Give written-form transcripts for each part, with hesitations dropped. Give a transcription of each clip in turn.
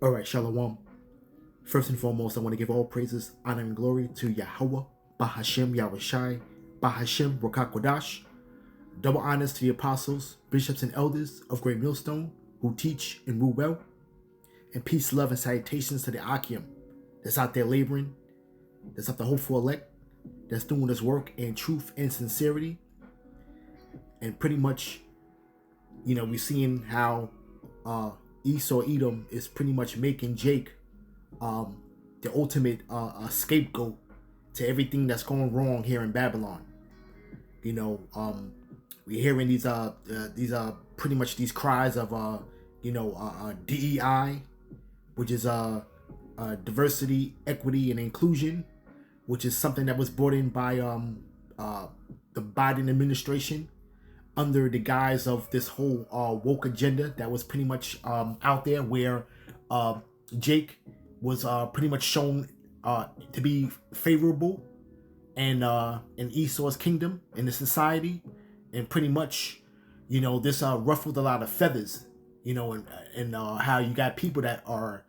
All right, Shalom. First and foremost, I want to give all praises, honor, and glory to Yahweh, Bahashem Yahushai, Bahashem Rakakwadash. Double honors to the apostles, bishops, and elders of Great Millstone who teach and rule well. And peace, love, and salutations to the Akim that's out there laboring, that's out the hopeful elect, that's doing this work in truth and sincerity. And pretty much, we're seeing how Esau Edom is pretty much making Jake the ultimate scapegoat to everything that's going wrong here in Babylon. We're hearing these pretty much these cries of DEI, which is diversity, equity, and inclusion, which is something that was brought in by the Biden administration under the guise of this whole woke agenda that was pretty much out there, where Jake was pretty much shown to be favorable and in Esau's kingdom, in the society, and pretty much this ruffled a lot of feathers, and how you got people that are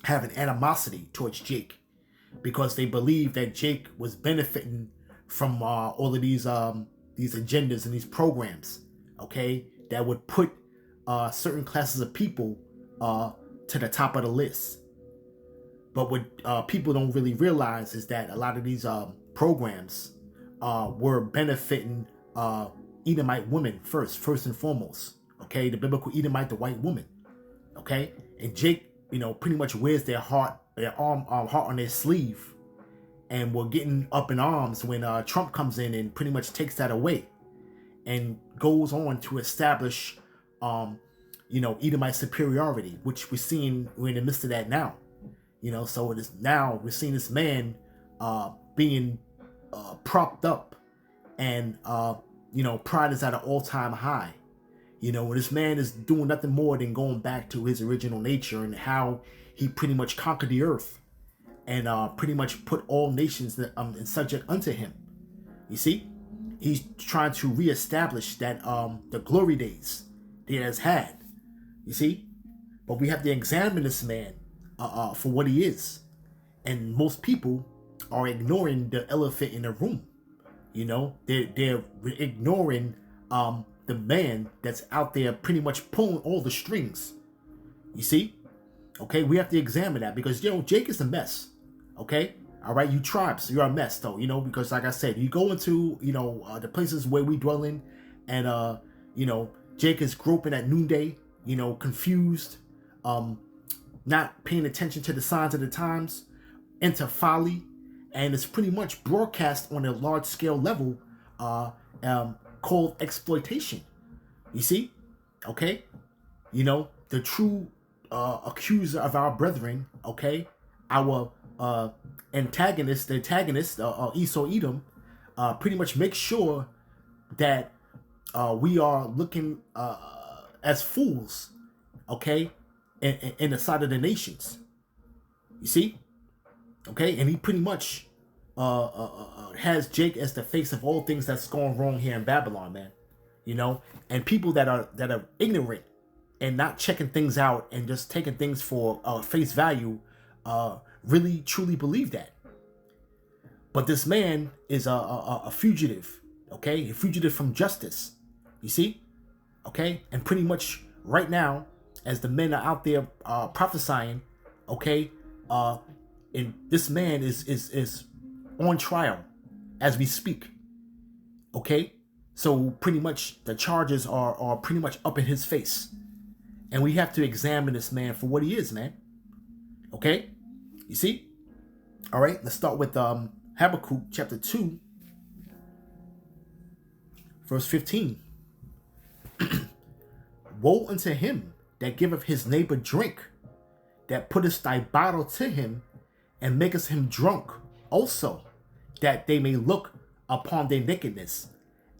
having animosity towards Jake because they believe that Jake was benefiting from all of these agendas and these programs, okay, that would put certain classes of people to the top of the list. But what people don't really realize is that a lot of these programs were benefiting Edomite women first and foremost, okay, the biblical Edomite, the white woman, okay, and Jake, pretty much wears their heart on their sleeve. And we're getting up in arms when Trump comes in and pretty much takes that away and goes on to establish, Edomite superiority, which we're in the midst of that now. So it is now we're seeing this man being propped up, and pride is at an all-time high. When this man is doing nothing more than going back to his original nature and how he pretty much conquered the earth and pretty much put all nations in subject unto him. You see, he's trying to reestablish that the glory days that he has had. You see, but we have to examine this man for what he is, and most people are ignoring the elephant in the room. They're ignoring the man that's out there pretty much pulling all the strings. You see, okay, we have to examine that because Jake is a mess. Okay, all right, you tribes, you're a mess though, because like I said, you go into the places where we dwell in, and Jake is groping at noonday, confused, not paying attention to the signs of the times, into folly, and it's pretty much broadcast on a large scale level, called exploitation. You see, okay, the true accuser of our brethren, okay, our antagonist, the antagonist, Esau Edom, pretty much makes sure that we are looking as fools, okay, in the sight of the nations. You see, okay, and he pretty much has Jake as the face of all things that's going wrong here in Babylon, man. And people that are ignorant and not checking things out and just taking things for face value, really truly believe that. But this man is a fugitive, okay, a fugitive from justice. You see, okay, and pretty much right now, as the men are out there prophesying, okay, and this man is on trial as we speak, okay. So pretty much the charges are pretty much up in his face, and we have to examine this man for what he is, man. Okay, you see. All right, let's start with Habakkuk chapter 2, verse 15. Woe unto him that giveth his neighbor drink, that putteth thy bottle to him, and maketh him drunk also, that they may look upon their nakedness.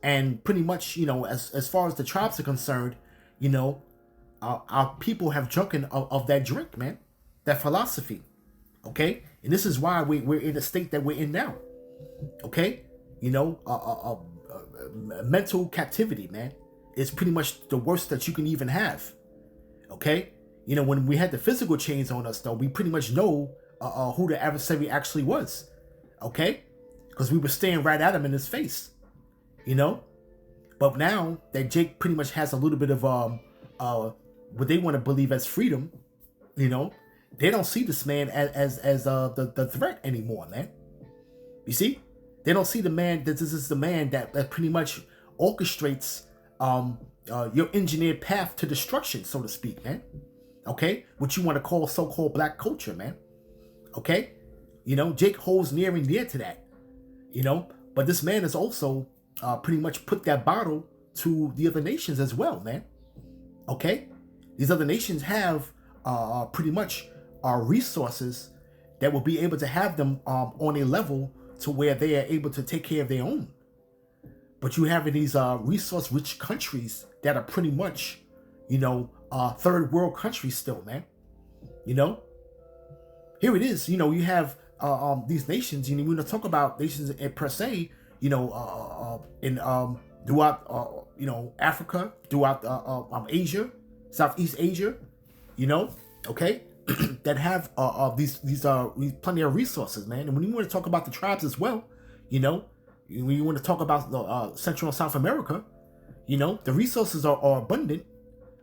And pretty much, as far as the tribes are concerned, our people have drunken of that drink, man, that philosophy, okay? And this is why we're in the state that we're in now, okay? Mental captivity, man, is pretty much the worst that you can even have, okay? You know, when we had the physical chains on us, though, we pretty much know who the adversary actually was. Okay? Because we were staring right at him in his face. You know? But now that Jake pretty much has a little bit of what they want to believe as freedom, you know, they don't see this man as the threat anymore, man. You see? They don't see the man that this is the man that pretty much orchestrates your engineered path to destruction, so to speak, man. Okay? What you want to call so-called black culture, man. Okay? You know, Jake holds near and dear to that. You know? But this man has also pretty much put that bottle to the other nations as well, man. Okay? These other nations have pretty much resources that will be able to have them on a level to where they are able to take care of their own. But you have these resource-rich countries that are pretty much, you know, third world countries still, man. You know, here it is. You know, you have these nations. You know, we're gonna talk about nations per se. You know, in throughout you know, Africa, throughout Asia, Southeast Asia. You know, okay, that have these plenty of resources, man. And when you want to talk about the tribes as well, you know, when you want to talk about Central and South America, you know, the resources are abundant,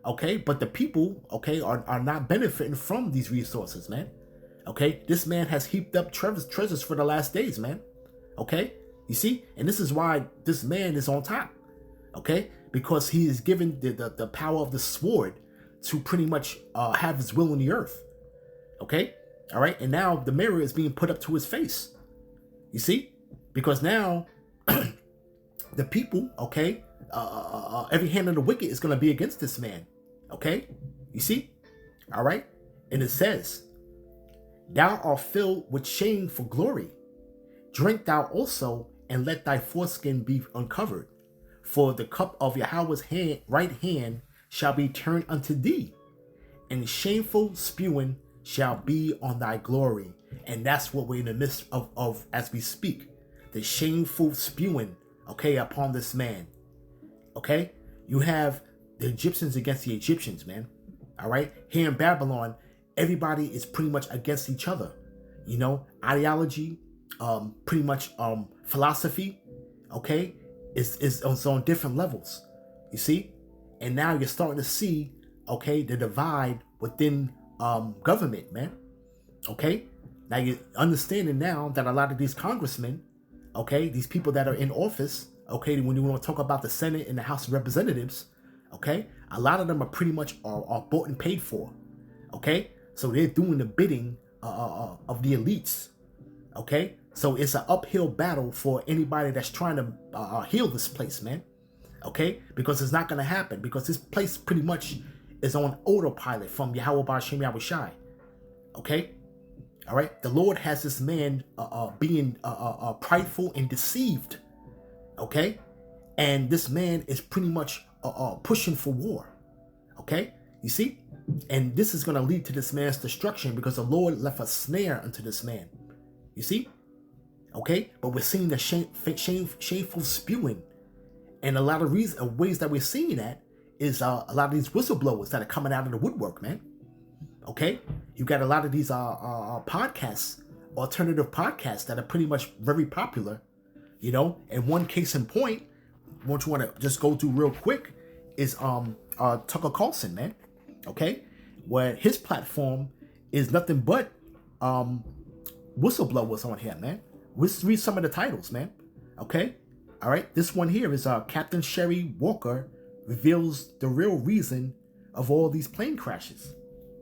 okay, but the people, okay, are not benefiting from these resources, man. Okay, this man has heaped up treasures for the last days, man. Okay, you see, and this is why this man is on top, okay, because he is given the power of the sword to pretty much have his will on the earth. Okay, all right, and now the mirror is being put up to his face. You see, because now the people, okay, every hand of the wicked is going to be against this man. Okay, you see, all right, and it says, "Thou art filled with shame for glory. Drink thou also, and let thy foreskin be uncovered. For the cup of Yahweh's right hand shall be turned unto thee, and shameful spewing shall be on thy glory." And that's what we're in the midst of as we speak. The shameful spewing, okay, upon this man. Okay? You have the Egyptians against the Egyptians, man. All right? Here in Babylon, everybody is pretty much against each other. You know, ideology, pretty much philosophy, okay, is on different levels. You see? And now you're starting to see, okay, the divide within government, man. Okay? Now you're understanding now that a lot of these congressmen, okay, these people that are in office, okay, when you want to talk about the Senate and the House of Representatives, okay, a lot of them are pretty much are bought and paid for, okay? So they're doing the bidding of the elites, okay? So it's an uphill battle for anybody that's trying to heal this place, man, okay? Because it's not going to happen, because this place pretty much is on autopilot from Yahweh B'Shem Yahweh Shai, okay? All right, the Lord has this man being prideful and deceived, okay? And this man is pretty much pushing for war, okay? You see? And this is going to lead to this man's destruction, because the Lord left a snare unto this man. You see? Okay? But we're seeing the shameful spewing. And a lot of ways that we're seeing that is a lot of these whistleblowers that are coming out of the woodwork, man. Okay? You got a lot of these podcasts, alternative podcasts that are pretty much very popular, you know. And one case in point, what you want to just go through real quick is Tucker Carlson, man. Okay? Where his platform is nothing but whistleblowers on here, man. Let's read some of the titles, man. Okay? All right? This one here is Captain Sherry Walker reveals the real reason of all these plane crashes.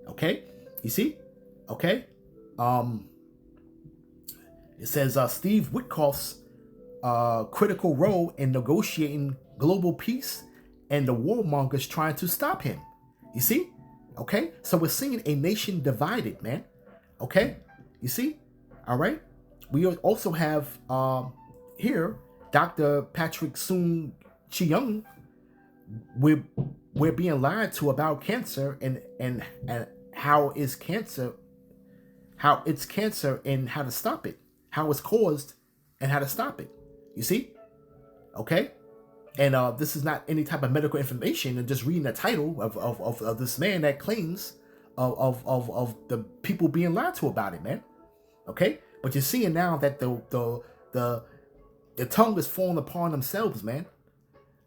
Okay? You see? Okay? It says Steve Witkoff's critical role in negotiating global peace and the warmongers trying to stop him. You see? Okay? So we're seeing a nation divided, man. Okay? You see? All right? We also have here Dr. Patrick Soon Chiung. We're being lied to about cancer and how it's cancer and how to stop it, how it's caused and how to stop it. You see? Okay? And this is not any type of medical information, and just reading the title of this man that claims of the people being lied to about it, man. Okay, but you're seeing now that the tongue is falling upon themselves, man.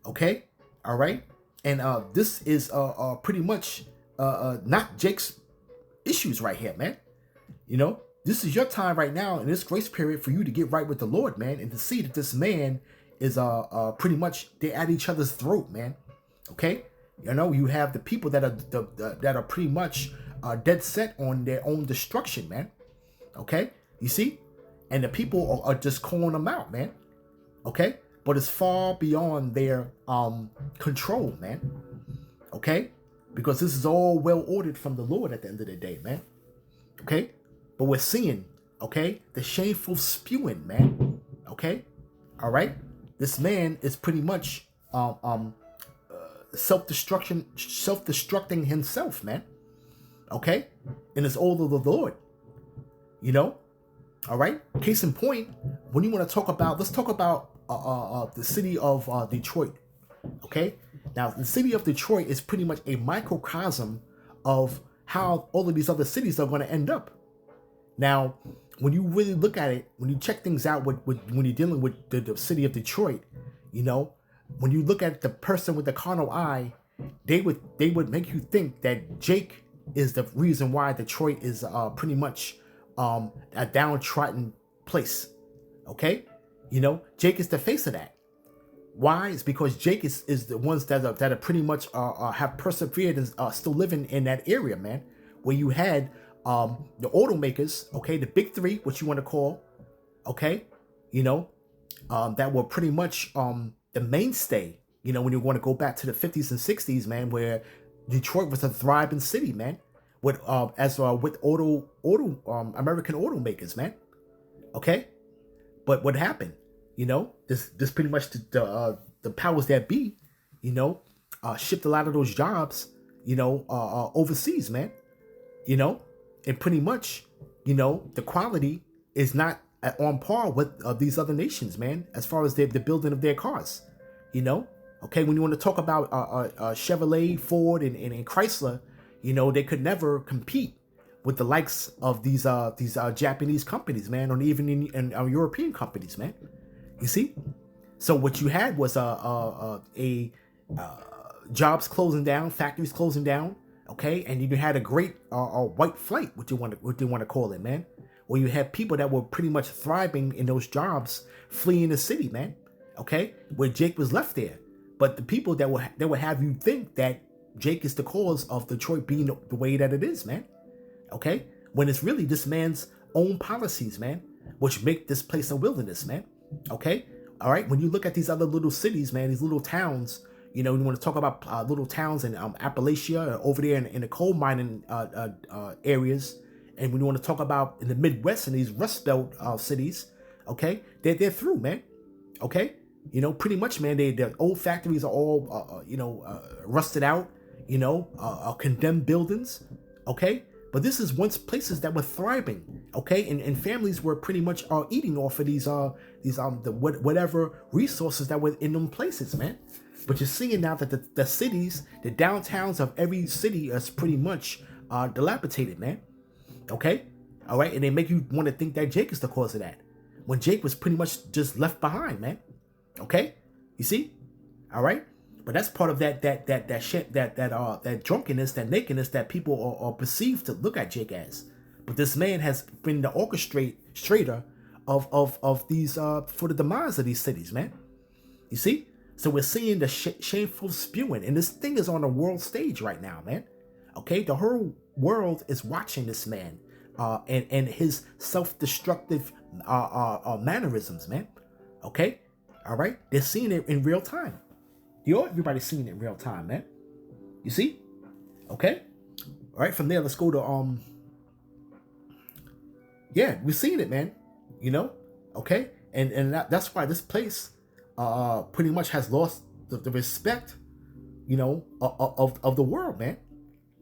Okay, all right, and this is pretty much not Jake's issues right here, man. You know, this is your time right now in this grace period for you to get right with the Lord, man, and to see that this man is pretty much they're at each other's throat, man. Okay, you know, you have the people that are that are pretty much dead set on their own destruction, man. Okay, you see, and the people are just calling them out, man. Okay, but it's far beyond their control, man. Okay, because this is all well ordered from the Lord at the end of the day, man. Okay, but we're seeing, okay, the shameful spewing, man. Okay, all right, this man is pretty much self-destructing himself, man. Okay, and it's all of the Lord, you know. All right, case in point, when you want to talk about, let's talk about the city of Detroit. Okay, now the city of Detroit is pretty much a microcosm of how all of these other cities are going to end up. Now, when you really look at it, when you check things out when you're dealing with the city of Detroit, you know, when you look at the person with the carnal eye, they would make you think that Jake is the reason why Detroit is pretty much a downtrodden place. Okay, you know, Jake is the face of that. Why? It's because Jake is the ones that are pretty much have persevered and still living in that area, man. Where you had the automakers, okay, the big three, what you want to call, okay, you know, that were pretty much the mainstay. You know, when you want to go back to the 50s and 60s, man, where Detroit was a thriving city, man, with with American automakers, man. Okay, but what happened? You know, this pretty much the powers that be, you know, shipped a lot of those jobs, you know, overseas, man. You know, and pretty much, you know, the quality is not on par with these other nations, man, as far as the building of their cars. You know, okay, when you want to talk about Chevrolet, Ford, and Chrysler, you know, they could never compete with the likes of these Japanese companies, man, or even in European companies, man. You see, so what you had was jobs closing down, factories closing down, okay, and you had a great white flight, what you want to call it, man, where you had people that were pretty much thriving in those jobs, fleeing the city, man, okay, where Jake was left there. But the people that would have you think that Jake is the cause of Detroit being the way that it is, man, okay, when it's really this man's own policies, man, which make this place a wilderness, man. Okay, all right. When you look at these other little cities, man, these little towns, you know, you want to talk about little towns in Appalachia, over there in the coal mining areas, and when you want to talk about in the Midwest and these Rust Belt cities, okay, they're through, man. Okay, you know, pretty much, man. Their old factories are all rusted out, you know, condemned buildings. Okay. But this is once places that were thriving, okay, and families were pretty much eating off of these whatever resources that were in them places, man. But you're seeing now that the cities, the downtowns of every city is pretty much dilapidated, man. Okay, all right, and they make you want to think that Jake is the cause of that, when Jake was pretty much just left behind, man. Okay, you see, all right. But that's part of that shit, that drunkenness, that nakedness that people are perceived to look at Jake as. But this man has been the orchestrator of these for the demise of these cities, man. You see, so we're seeing the shameful spewing, and this thing is on the world stage right now, man. Okay, the whole world is watching this man and his self-destructive mannerisms, man. Okay, all right, they're seeing it in real time. Everybody's seeing it in real time, man. You see? Okay? All right, from there, let's go to, yeah, we're seeing it, man. You know? Okay? And that's why this place pretty much has lost the respect, you know, of the world, man.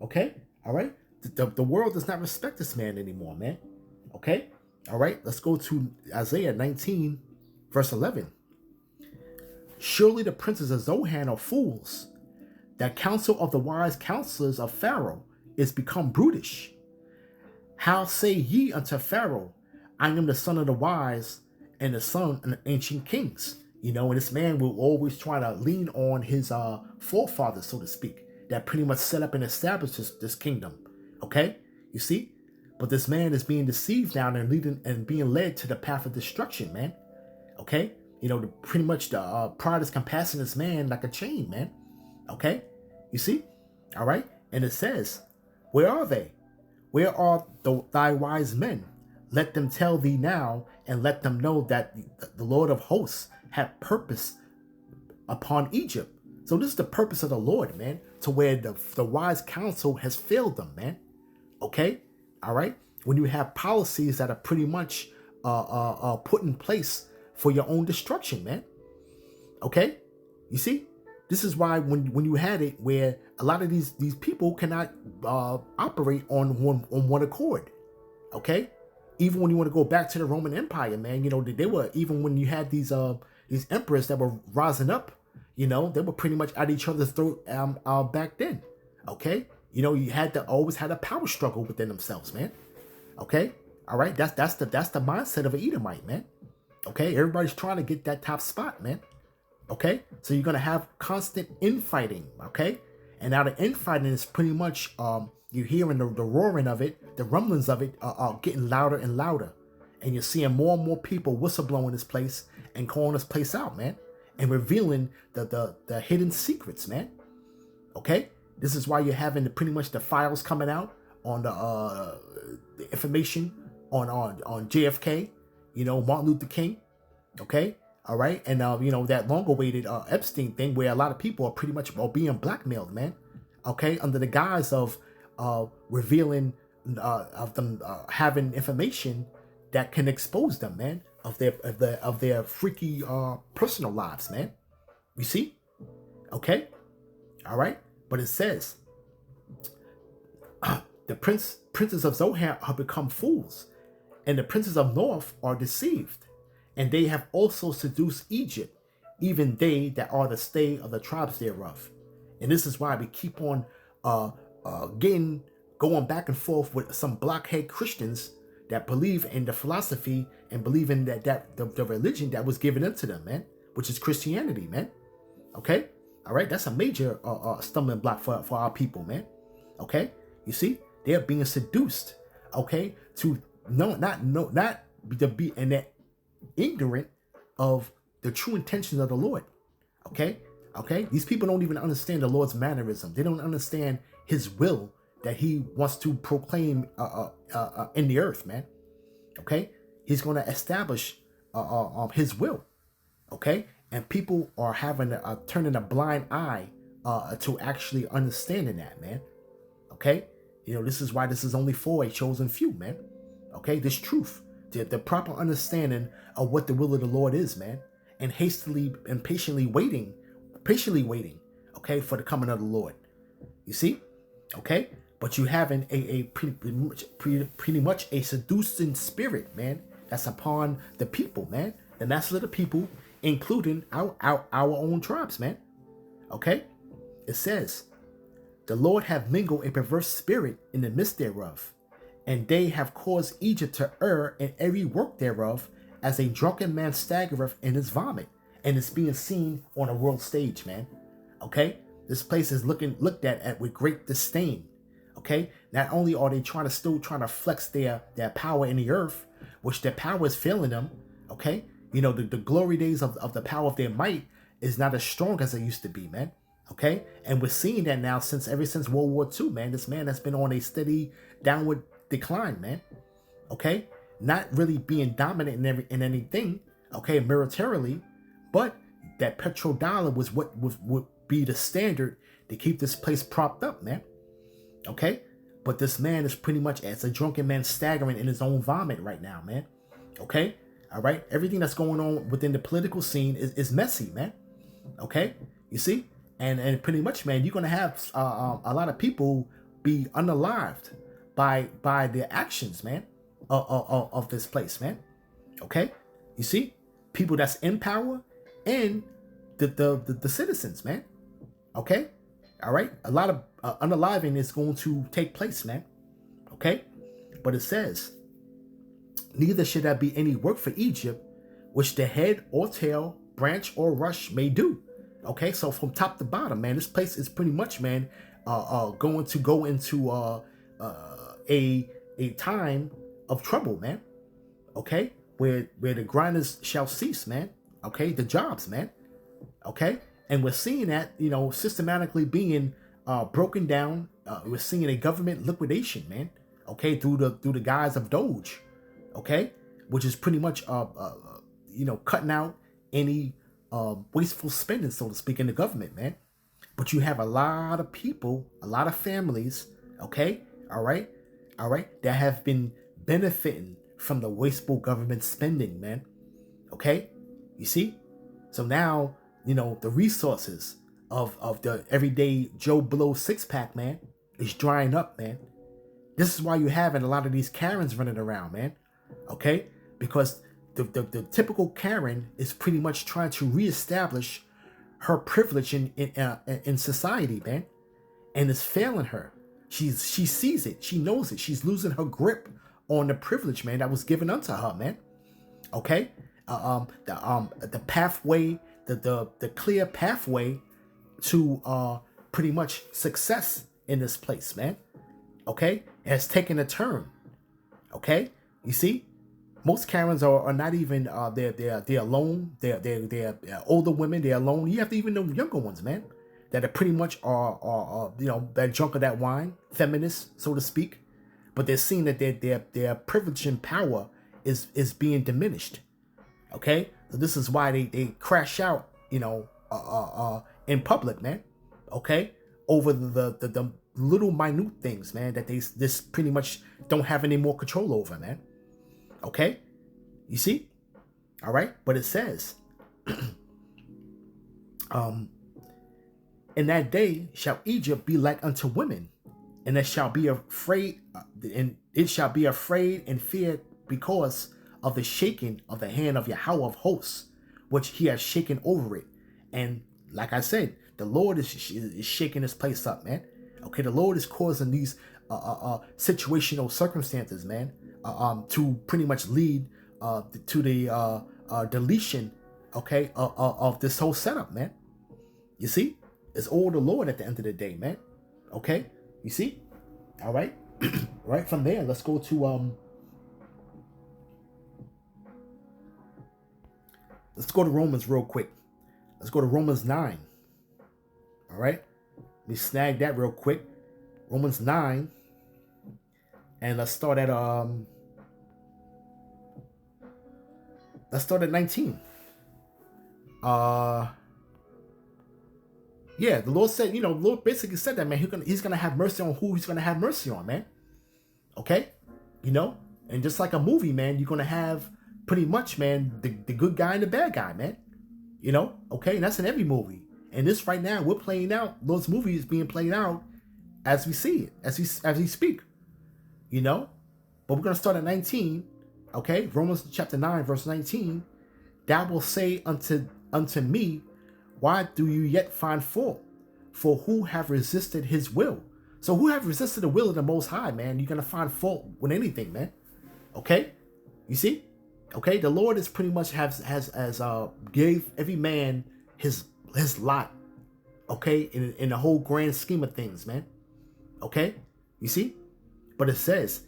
Okay? All right? The world does not respect this man anymore, man. Okay? All right? Let's go to Isaiah 19, verse 11. Surely the princes of Zohan are fools. The counsel of the wise counselors of Pharaoh is become brutish. How say ye unto Pharaoh, I am the son of the wise and the son of the ancient kings? You know, and this man will always try to lean on his forefathers, so to speak, that pretty much set up and established this kingdom. Okay, you see, but this man is being deceived now and leading and being led to the path of destruction, man. Okay, you know, pretty much the pride is compassing this man like a chain, man. Okay, you see, all right, and it says, where are they? Where are thy wise men? Let them tell thee now, and let them know that the Lord of hosts had purpose upon Egypt. So this is the purpose of the Lord, man, to where the wise counsel has failed them, man. Okay, all right. When you have policies that are pretty much put in place for your own destruction, man. Okay, you see, this is why when you had it where a lot of these people cannot operate on one accord. Okay, even when you want to go back to the Roman Empire, man, you know they were, even when you had these emperors that were rising up, you know, they were pretty much at each other's throat back then. Okay, you know, you always had a power struggle within themselves, man. Okay, all right, that's the mindset of an Edomite, man. Okay, everybody's trying to get that top spot, man. Okay, so you're gonna have constant infighting. Okay, and now the infighting is pretty much you're hearing the roaring of it, the rumblings of it are getting louder and louder, and you're seeing more and more people whistleblowing this place and calling this place out, man, and revealing the hidden secrets, man. Okay, this is why you're having pretty much the files coming out on the information on JFK, you know, Martin Luther King. Okay, all right, and you know, that long-awaited Epstein thing, where a lot of people are pretty much being blackmailed, man. Okay, under the guise of revealing of them having information that can expose them, man, of their freaky personal lives, man. You see? Okay, all right, but it says the princes of Zohar have become fools, and the princes of North are deceived. And they have also seduced Egypt, even they that are the stay of the tribes thereof. And this is why we keep on going back and forth with some blockhead Christians that believe in the philosophy and believe in the religion that was given into them, man, which is Christianity, man. Okay, all right, that's a major stumbling block for our people, man. Okay, you see, they are being seduced, okay, to not to be in that ignorant of the true intentions of the Lord. Okay, these people don't even understand the Lord's mannerism. They don't understand his will that he wants to proclaim in the earth, man. Okay, he's going to establish his will. Okay, and people are having turning a blind eye to actually understanding that, man. Okay, you know, this is why this is only for a chosen few, man. Okay, this truth, the proper understanding of what the will of the Lord is, man, and hastily and patiently waiting, okay, for the coming of the Lord. You see, okay, but you having a pretty much a seducing spirit, man, that's upon the people, man, the masses of the people, including our own tribes, man. Okay, it says, the Lord have mingled a perverse spirit in the midst thereof, and they have caused Egypt to err in every work thereof, as a drunken man staggereth in his vomit. And it's being seen on a world stage, man. Okay, this place is looked at with great disdain. Okay, not only are they still trying to flex their power in the earth, which their power is failing them. Okay, you know, the glory days of the power of their might is not as strong as it used to be, man. Okay, and we're seeing that now ever since World War II, man. This man has been on a steady downward decline, man. Okay, not really being dominant in anything, okay, militarily, but that petrodollar was what would be the standard to keep this place propped up, man. Okay, but this man is pretty much as a drunken man staggering in his own vomit right now, man. Okay, all right, everything that's going on within the political scene is messy, man. Okay, you see, and pretty much, man, you're gonna have a lot of people be unalived by the actions, man, of this place, man. Okay, you see, people that's in power and the citizens, man. Okay, All right, a lot of unaliving is going to take place, man. Okay, but it says, neither should there be any work for Egypt, which the head or tail, branch or rush may do. Okay, so from top to bottom, man, this place is pretty much, man, going to go into a time of trouble, man. Okay, where the grinders shall cease, man. Okay, the jobs, man. Okay, and we're seeing that, systematically being broken down. We're seeing a government liquidation, man. Okay, through the guise of Doge. Okay, which is pretty much cutting out any wasteful spending, so to speak, in the government, man. But you have a lot of people, a lot of families, okay, all right, that have been benefiting from the wasteful government spending, man. Okay, you see? So now, the resources of the everyday Joe Blow six-pack, man, is drying up, man. This is why you're having a lot of these Karens running around, man. Okay? Because the typical Karen is pretty much trying to reestablish her privilege in society, man. And it's failing her. She sees it. She knows it. She's losing her grip on the privilege, man, that was given unto her, man. Okay? The pathway, the clear pathway to pretty much success in this place, man. Okay? Has taken a turn. Okay? You see? Most Karens are not even they're alone. They're older women. They're alone. You have to even know younger ones, man, that are pretty much are that drunk of that wine, feminists, so to speak. But they're seeing that their privilege and power is being diminished. Okay, so this is why they crash out, in public, man. Okay, over the little minute things, man, that they this pretty much don't have any more control over, man. Okay, you see, all right, but it says, in that day shall Egypt be like unto women, and it shall be afraid, and fear because of the shaking of the hand of Yahweh of hosts, which he has shaken over it. And like I said, the Lord is shaking this place up, man. Okay, the Lord is causing these situational circumstances, man, to pretty much lead to the deletion, okay, of this whole setup, man. You see, it's all the Lord at the end of the day, man. Okay, you see, all right, right from there, let's go to Romans real quick. Let's go to Romans 9. All right, let me snag that real quick. Romans 9, and let's start at 19. Yeah, the Lord said, the Lord basically said that, man, he's gonna have mercy on who he's gonna have mercy on, man. Okay, and just like a movie, man, you're gonna have pretty much, man, the good guy and the bad guy, man. Okay, and that's in every movie. And this right now, we're playing out those movies being played out as we see it, as we speak. But we're gonna start at 19. Okay, Romans chapter 9, verse 19. Thou wilt say unto me, why do you yet find fault? For who have resisted his will? So who have resisted the will of the Most High, man? You're gonna find fault with anything, man. Okay, you see? Okay, the Lord is pretty much has gave every man his lot. Okay, in the whole grand scheme of things, man. Okay, you see? But it says,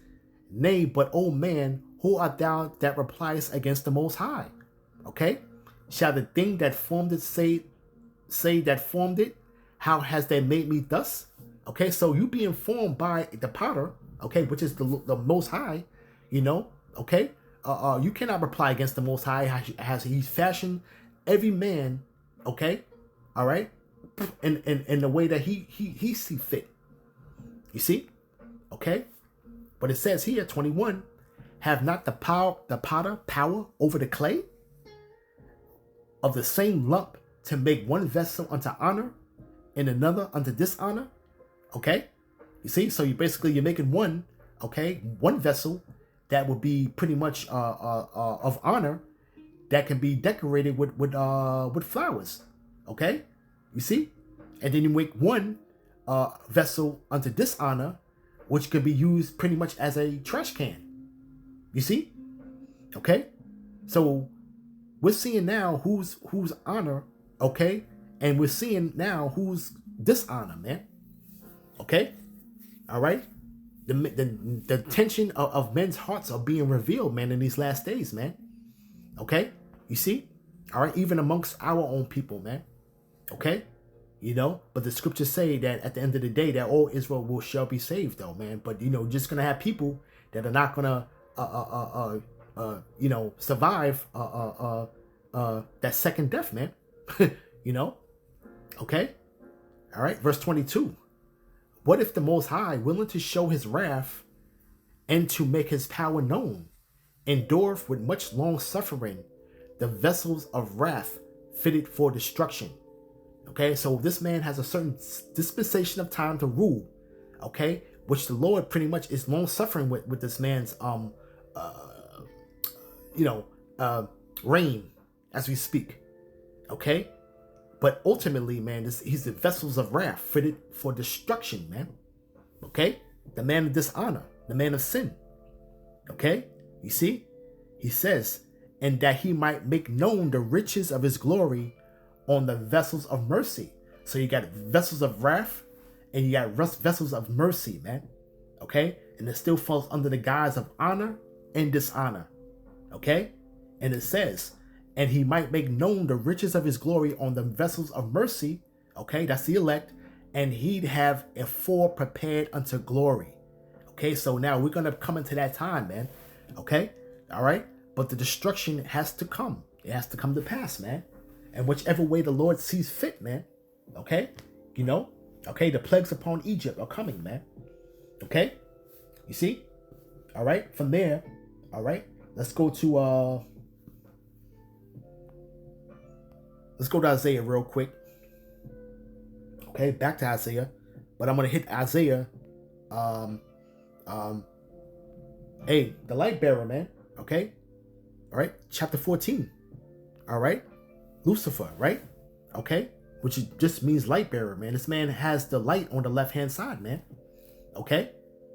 nay, but O man, who art thou that repliest against the Most High? Okay, shall the thing that formed it say that formed it, how has they made me thus? Okay, so you being formed by the potter, okay, which is the Most High, okay, you cannot reply against the Most High as he's fashioned every man, okay, all right, in the way that he see fit. You see, okay, but it says here 21, have not the potter power over the clay of the same lump to make one vessel unto honor and another unto dishonor? Okay, you see, so you're making one vessel that would be pretty much of honor, that can be decorated with flowers. Okay, you see, and then you make one vessel unto dishonor, which could be used pretty much as a trash can. You see? Okay? So we're seeing now who's honor, okay? And we're seeing now who's dishonor, man. Okay? All right? The tension of men's hearts are being revealed, man, in these last days, man. Okay? You see? All right? Even amongst our own people, man. Okay? You know? But the scriptures say that at the end of the day, that all Israel shall be saved, though, man. But, you know, just going to have people that are not going to, you know, survive that second death, man. You know? Okay? All right? Verse 22. What if the Most High, willing to show his wrath and to make his power known, endureth with much long suffering the vessels of wrath fitted for destruction? Okay, so this man has a certain dispensation of time to rule, okay, which the Lord pretty much is long suffering with this man's reign as we speak. Okay? But ultimately, man, he's the vessels of wrath fitted for destruction, man. Okay? The man of dishonor, the man of sin. Okay? You see? He says, and that he might make known the riches of his glory on the vessels of mercy. So you got vessels of wrath and you got vessels of mercy, man. Okay? And it still falls under the guise of honor and dishonor. Okay? And it says, and he might make known the riches of his glory on the vessels of mercy. Okay, that's the elect. And he'd have a fore prepared unto glory. Okay, so now we're going to come into that time, man. Okay, all right. But the destruction has to come. It has to come to pass, man. And whichever way the Lord sees fit, man. Okay, you know. Okay, the plagues upon Egypt are coming, man. Okay, you see. All right, from there. All right, let's go to Let's go to Isaiah real quick. Okay, back to Isaiah. But I'm going to hit Isaiah. Hey, the light bearer, man. Okay? All right? Chapter 14. All right? Lucifer, right? Okay? Which just means light bearer, man. This man has the light on the left-hand side, man. Okay?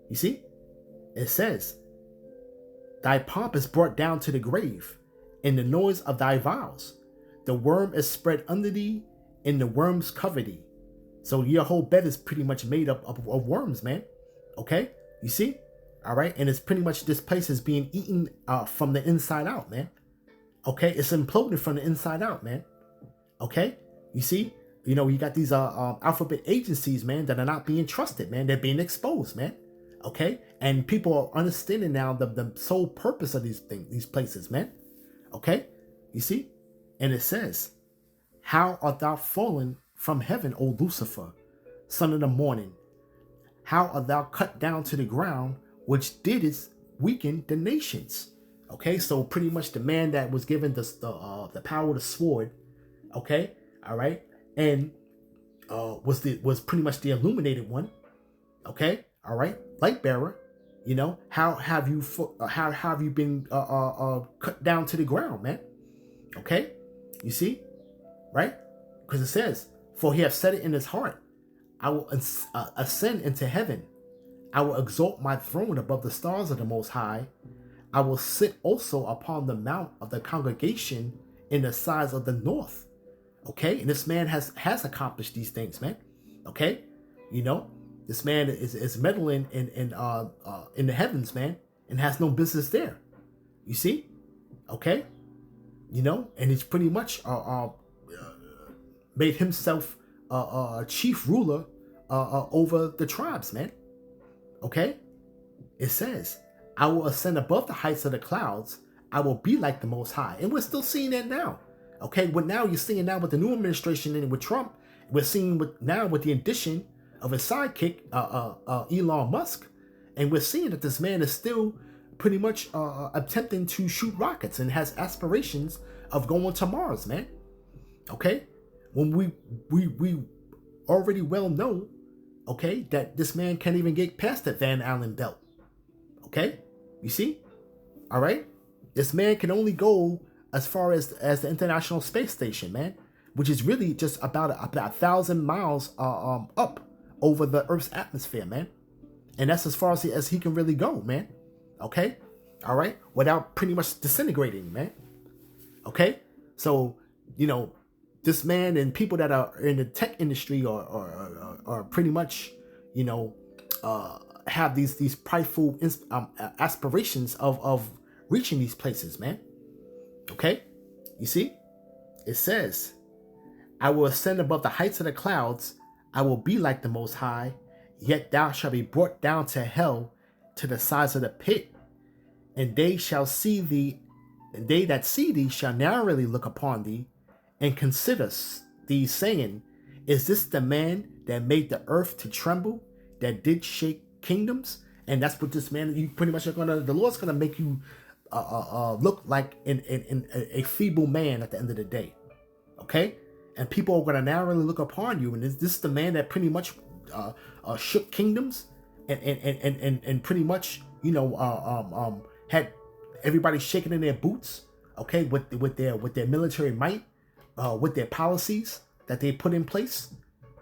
You see? It says, thy pomp is brought down to the grave, in the noise of thy vows. The worm is spread under thee, and the worms cover thee. So your whole bed is pretty much made up of worms, man. Okay? You see? All right? And it's pretty much this place is being eaten from the inside out, man. Okay? It's imploding from the inside out, man. Okay? You see? You know, you got these alphabet agencies, man, that are not being trusted, man. They're being exposed, man. Okay? And people are understanding now the sole purpose of these things, these places, man. Okay? You see? And it says, how art thou fallen from heaven, O Lucifer, son of the morning? How art thou cut down to the ground, which didst weaken the nations? Okay, so pretty much the man that was given the power of the sword, okay, all right, and was pretty much the illuminated one, okay, all right, light bearer. You know, how have you been cut down to the ground, man? Okay. You see, right? Because it says, for he hath said it in his heart, I will ascend into heaven. I will exalt my throne above the stars of the Most High. I will sit also upon the mount of the congregation in the sides of the north. Okay, and this man has accomplished these things, man. Okay, you know, this man is meddling in the heavens, man, and has no business there. You see, okay. You know, and he's pretty much made himself a chief ruler over the tribes, man. Okay? It says, I will ascend above the heights of the clouds. I will be like the Most High. And we're still seeing that now. Okay? But now you're seeing now with the new administration and with Trump, we're seeing with the addition of his sidekick, Elon Musk. And we're seeing that this man is still pretty much attempting to shoot rockets and has aspirations of going to Mars, man. Okay? When we already well know, okay, that this man can't even get past that Van Allen belt. Okay? You see? All right? This man can only go as far as the International Space Station, man, which is really just about 1,000 miles up over the Earth's atmosphere, man. And that's as far as he can really go, man. Okay? All right? Without pretty much disintegrating, man. Okay? So, this man and people that are in the tech industry are pretty much, have these prideful aspirations of reaching these places, man. Okay? You see? It says, I will ascend above the heights of the clouds. I will be like the Most High. Yet thou shalt be brought down to hell, to the sides of the pit. And they shall see thee, and they that see thee shall narrowly look upon thee, and consider thee, saying, is this the man that made the earth to tremble, that did shake kingdoms? And that's what this man, you pretty much are the Lord's gonna make you look like a feeble man at the end of the day. Okay? And people are gonna narrowly look upon you, and this is the man that pretty much shook kingdoms and pretty much had everybody shaking in their boots, okay, with their military might, with their policies that they put in place,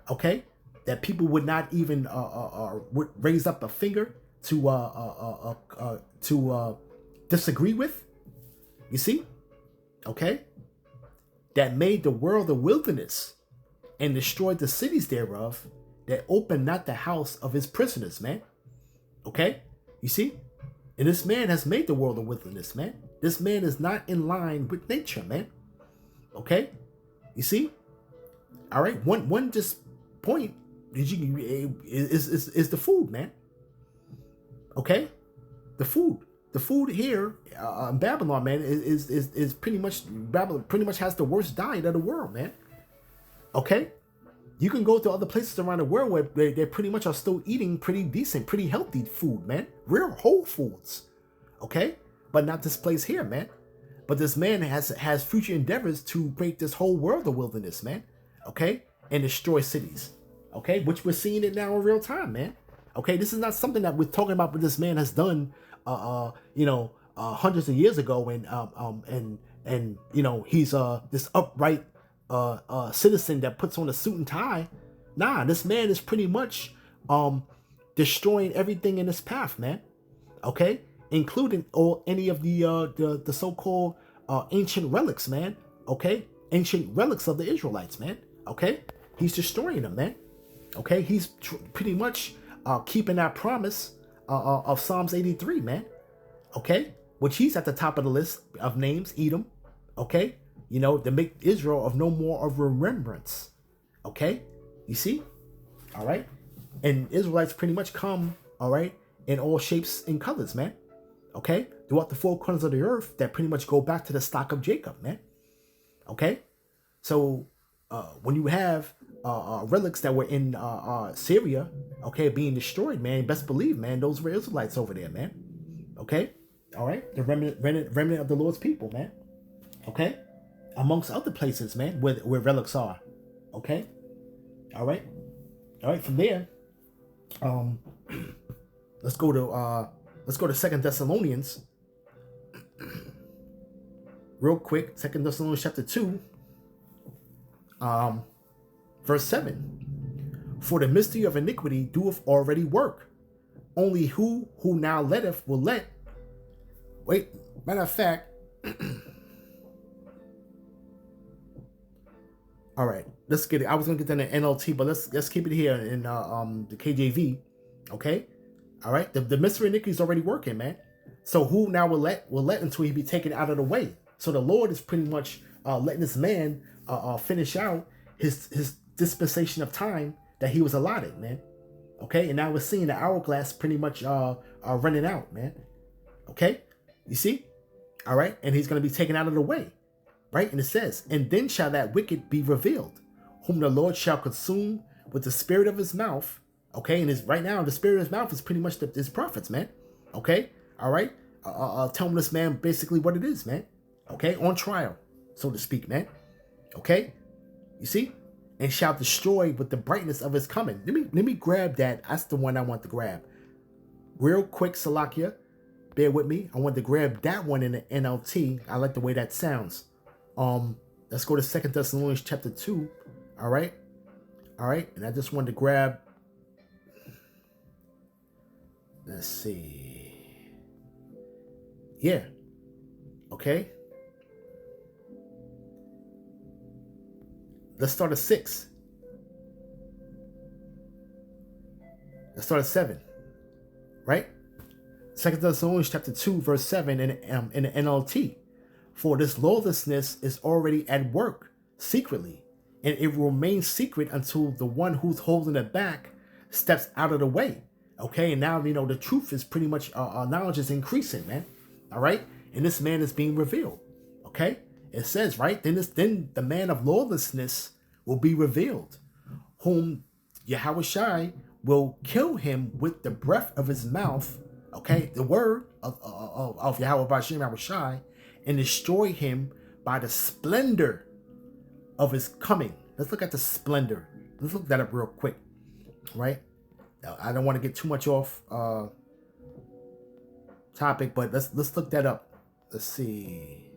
okay, that people would not even would raise up a finger to disagree with. You see, okay, that made the world a wilderness and destroyed the cities thereof, that opened not the house of his prisoners, man. Okay? You see? And this man has made the world a wilderness, man. This man is not in line with nature, man. Okay? You see? All right? One just point is the food, man. Okay? The food. The food here in Babylon, man, is pretty much, Babylon pretty much has the worst diet of the world, man. Okay? You can go to other places around the world where they pretty much are still eating pretty decent, pretty healthy food, man. Real whole foods. Okay? But not this place here, man. But this man has future endeavors to make this whole world a wilderness, man. Okay? And destroy cities. Okay? Which we're seeing it now in real time, man. Okay? This is not something that we're talking about what this man has done, hundreds of years ago, and he's this upright citizen that puts on a suit and tie. Nah, this man is pretty much destroying everything in his path, man. Okay, including any of the so-called ancient relics, man. Okay, ancient relics of the Israelites, man. Okay, he's destroying them, man. Okay, he's pretty much keeping that promise of Psalms 83, man. Okay, which he's at the top of the list of names, Edom. Okay. To make Israel of no more of remembrance. Okay? You see? All right? And Israelites pretty much come, all right, in all shapes and colors, man. Okay? Throughout the four corners of the earth that pretty much go back to the stock of Jacob, man. Okay? So, when you have relics that were in Syria, okay, being destroyed, man, best believe, man, those were Israelites over there, man. Okay? All right? The remnant of the Lord's people, man. Okay? Amongst other places, man, where relics are. Okay? All right? From there, let's go to 2 Thessalonians. Real quick, 2 Thessalonians chapter 2, verse 7. For the mystery of iniquity doeth already work. Only who now letteth will let. Wait, matter of fact, all right, let's get it. I was gonna get that in NLT, but let's keep it here in the KJV. Okay, all right. The mystery iniquity is already working, man. So who now will let until he be taken out of the way? So the Lord is pretty much letting this man finish out his dispensation of time that he was allotted, man. Okay, and now we're seeing the hourglass pretty much running out, man. Okay, you see, all right, and he's gonna be taken out of the way. Right? And it says, and then shall that wicked be revealed, whom the Lord shall consume with the spirit of his mouth. Okay, and right now the spirit of his mouth is pretty much his prophets, man. Okay, all right. Telling this man basically what it is, man. Okay, on trial, so to speak, man. Okay, you see, and shall destroy with the brightness of his coming. Let me grab that. That's the one I want to grab. Real quick, Salakia, bear with me. I want to grab that one in the NLT. I like the way that sounds. Let's go to 2 Thessalonians chapter 2. All right. And I just wanted to grab Let's see. Yeah. Okay. Let's start at 6. Let's start at 7. Right? 2 Thessalonians chapter 2, verse 7 in the NLT. For this lawlessness is already at work secretly, and it will remain secret until the one who's holding it back steps out of the way. Okay, and now the truth is pretty much our knowledge is increasing, man. All right, and this man is being revealed. Okay, it says right then the man of lawlessness will be revealed, whom Yahweh Shai will kill him with the breath of his mouth. Okay, the word of Yahweh Bashem Yahweh Shai, and destroy him by the splendor of his coming. Let's look at the splendor. Let's look that up real quick, right? Now, I don't want to get too much off topic, but let's look that up. Let's see.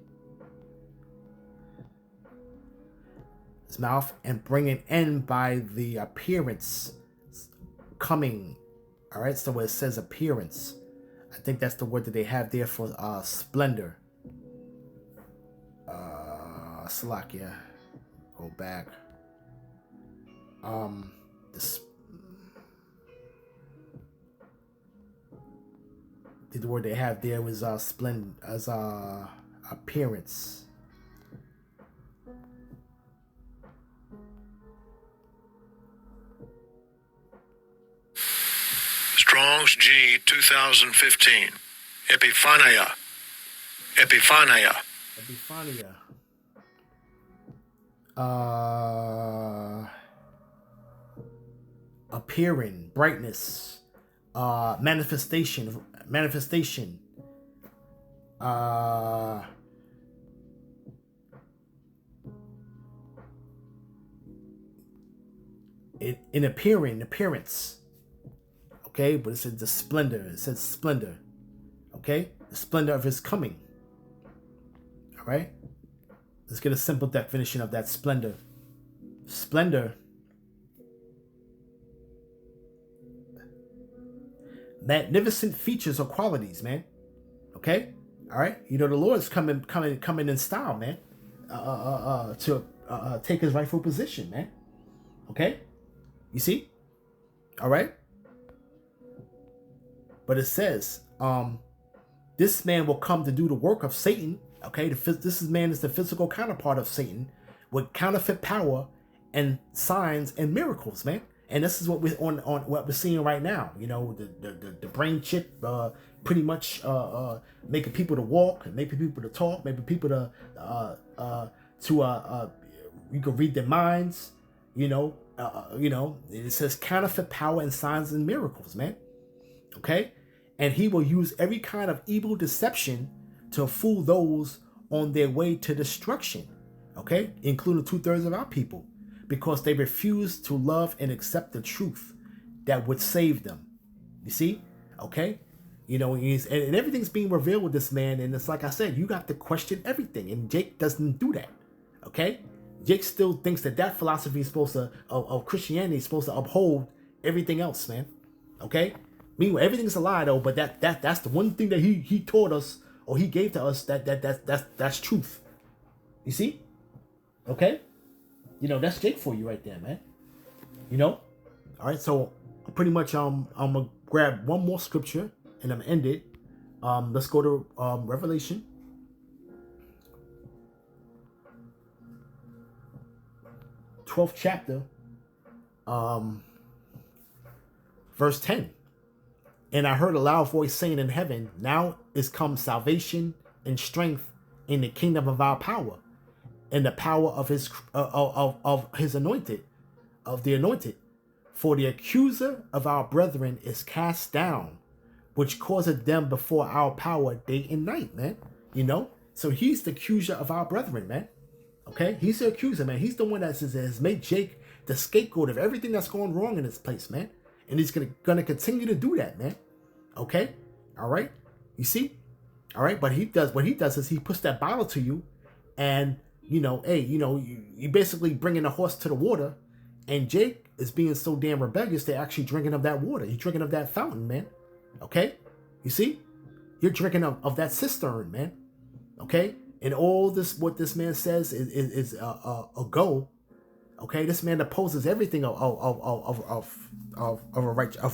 His mouth, and bring an end by the appearance coming. All right, so it says appearance. I think that's the word that they have there for splendor. Salakia. Go back. The word they have there was splendid as appearance. Strong's G 2015. Epiphania. Appearing, brightness, manifestation. In appearance. Okay, but it says the splendor. It says splendor. Okay, the splendor of his coming. All right, let's get a simple definition of that splendor. Splendor, magnificent features or qualities, man. Okay, all right. The Lord's coming in style, man. To take his rightful position, man. Okay, you see, all right. But it says, this man will come to do the work of Satan. Okay, this man is the physical counterpart of Satan, with counterfeit power and signs and miracles, man. And this is what we're on what we're seeing right now. The brain chip, pretty much making people to walk, making people to talk, making people to you can read their minds. It says counterfeit power and signs and miracles, man. Okay, and he will use every kind of evil deception to fool those on their way to destruction. Okay, including 2/3 of our people, because they refuse to love and accept the truth that would save them. You see? Okay? And everything's being revealed with this man, and it's like I said, you got to question everything, and Jake doesn't do that. Okay? Jake still thinks that philosophy is supposed to, of Christianity is supposed to uphold everything else, man. Okay? Meanwhile, everything's a lie though, but that's the one thing that he taught us, or he gave to us, that's truth. You see? Okay? That's Jake for you right there, man. All right, so pretty much I'm gonna grab one more scripture and I'm gonna end it. Let's go to Revelation. '12th chapter, verse 10. And I heard a loud voice saying in heaven, now is come salvation and strength in the kingdom of our power, and the power of his anointed, of the anointed. For the accuser of our brethren is cast down, which causeth them before our power day and night, man. So he's the accuser of our brethren, man. Okay, he's the accuser, man. He's the one that has made Jake the scapegoat of everything that's going wrong in this place, man. And he's gonna continue to do that, man. Okay, all right. You see, all right. But what he does is he puts that bottle to you, and you basically bringing a horse to the water, and Jake is being so damn rebellious. They're actually drinking of that water. He's drinking of that fountain, man. Okay? You see? You're drinking of that cistern, man. Okay? And all this, what this man says is a go. Okay? This man opposes everything of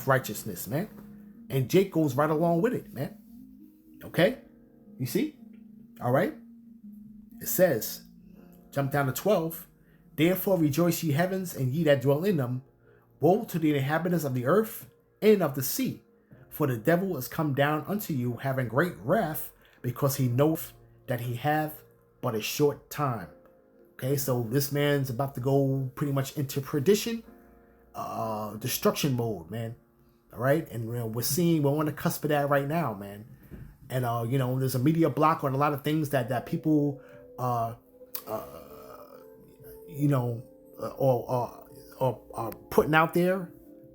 righteousness, man. And Jake goes right along with it, man. Okay? You see? All right? It says, jump down to 12. Therefore rejoice ye heavens, and ye that dwell in them. Woe to the inhabitants of the earth and of the sea. For the devil is come down unto you, having great wrath, because he knoweth that he hath but a short time. Okay, so this man's about to go pretty much into perdition, destruction mode, man. All right, and we're on the cusp of that right now, man. And there's a media block on a lot of things that people or putting out there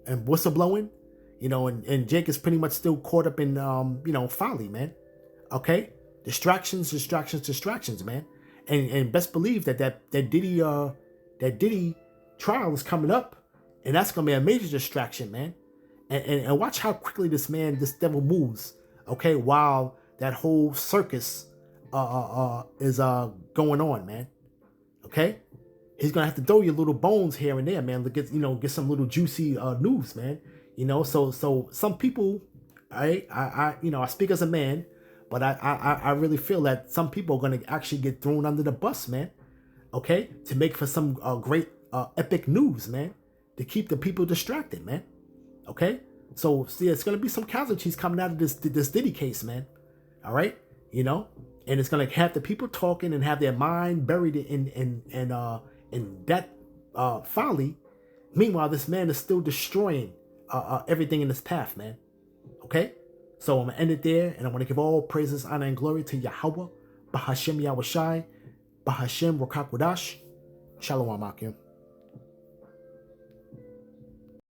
and whistleblowing, and Jake is pretty much still caught up in folly, man. Okay, distractions, man. And best believe that Diddy trial is coming up, and that's gonna be a major distraction, man. And watch how quickly this devil moves. Okay, while that whole circus is going on, man. Okay, he's gonna have to throw you little bones here and there, man. To get some little juicy news, man. So some people, I speak as a man, but I really feel that some people are gonna actually get thrown under the bus, man. Okay, to make for some great epic news, man, to keep the people distracted, man. Okay, so see, it's gonna be some casualties coming out of this Diddy case, man. All right, and it's gonna have the people talking and have their mind buried in that folly. Meanwhile, this man is still destroying everything in his path, man. Okay, so I'm gonna end it there, and I want to give all praises, honor, and glory to Yahweh, Bahashem Yahushai, Bahashem Rakakwadash, Shalom Akim.